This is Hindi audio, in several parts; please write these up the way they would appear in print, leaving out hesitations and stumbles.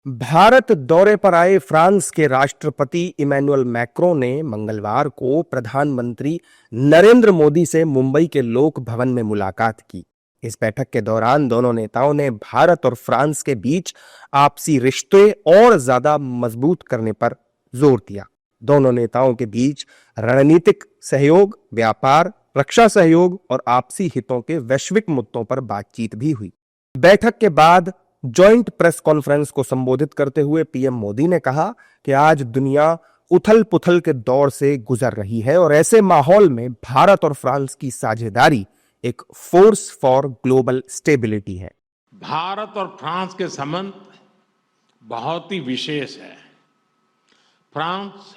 भारत दौरे पर आए फ्रांस के राष्ट्रपति इमैनुअल मैक्रों ने मंगलवार को प्रधानमंत्री नरेंद्र मोदी से मुंबई के लोक भवन में मुलाकात की। इस बैठक के दौरान दोनों नेताओं ने भारत और फ्रांस के बीच आपसी रिश्ते और ज्यादा मजबूत करने पर जोर दिया। दोनों नेताओं के बीच रणनीतिक सहयोग, व्यापार, रक्षा सहयोग और आपसी हितों के वैश्विक मुद्दों पर बातचीत भी हुई। बैठक के बाद जॉइंट प्रेस कॉन्फ्रेंस को संबोधित करते हुए पीएम मोदी ने कहा कि आज दुनिया उथल पुथल के दौर से गुजर रही है और ऐसे माहौल में भारत और फ्रांस की साझेदारी एक फोर्स फॉर ग्लोबल स्टेबिलिटी है। भारत और फ्रांस के संबंध बहुत ही विशेष है। फ्रांस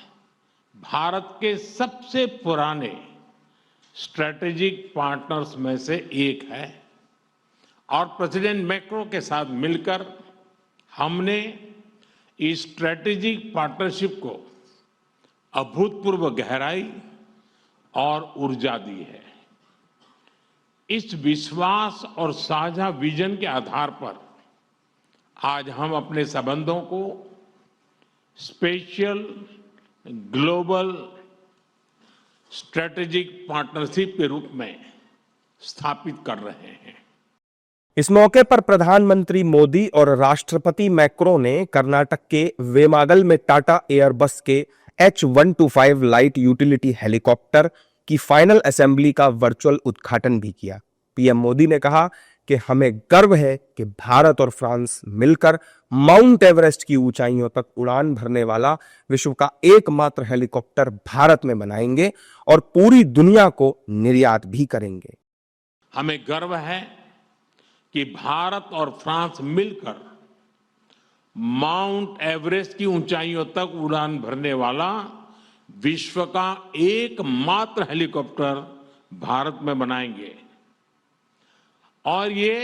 भारत के सबसे पुराने स्ट्रेटेजिक पार्टनर्स में से एक है और प्रेसिडेंट मैक्रो के साथ मिलकर हमने इस स्ट्रेटेजिक पार्टनरशिप को अभूतपूर्व गहराई और ऊर्जा दी है। इस विश्वास और साझा विजन के आधार पर आज हम अपने संबंधों को स्पेशल ग्लोबल स्ट्रेटेजिक पार्टनरशिप के रूप में स्थापित कर रहे हैं। इस मौके पर प्रधानमंत्री मोदी और राष्ट्रपति मैक्रों ने कर्नाटक के वेमागल में टाटा एयरबस के H125 लाइट यूटिलिटी हेलीकॉप्टर की फाइनल असेंबली का वर्चुअल उद्घाटन भी किया। पीएम मोदी ने कहा कि हमें गर्व है कि भारत और फ्रांस मिलकर माउंट एवरेस्ट की ऊंचाइयों तक उड़ान भरने वाला विश्व का एकमात्र हेलीकॉप्टर भारत में बनाएंगे और पूरी दुनिया को निर्यात भी करेंगे। हमें गर्व है कि भारत और फ्रांस मिलकर माउंट एवरेस्ट की ऊंचाइयों तक उड़ान भरने वाला विश्व का एकमात्र हेलीकॉप्टर भारत में बनाएंगे और ये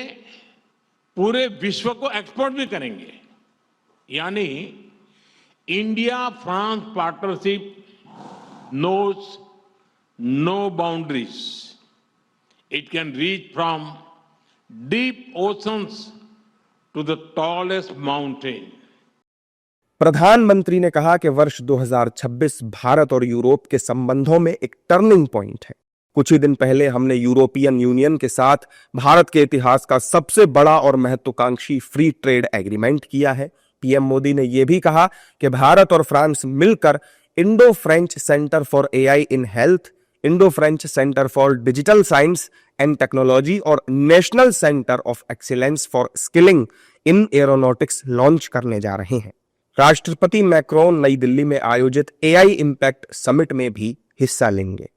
पूरे विश्व को एक्सपोर्ट भी करेंगे। यानी India France partnership knows no boundaries. It can reach from deep oceans to the tallest mountain. प्रधानमंत्री ने कहा कि वर्ष 2026 भारत और यूरोप के संबंधों में एक टर्निंग पॉइंट है। कुछ ही दिन पहले हमने यूरोपियन यूनियन के साथ भारत के इतिहास का सबसे बड़ा और महत्वाकांक्षी फ्री ट्रेड एग्रीमेंट किया है। पीएम मोदी ने यह भी कहा कि भारत और फ्रांस मिलकर Indo French centre for AI in health, Indo French centre for digital science and technology और national centre of excellence for skilling in aeronautics launch करने जा रहे हैं। राष्ट्रपति मैक्रोन नई दिल्ली में आयोजित एआई इंपैक्ट समिट में भी हिस्सा लेंगे।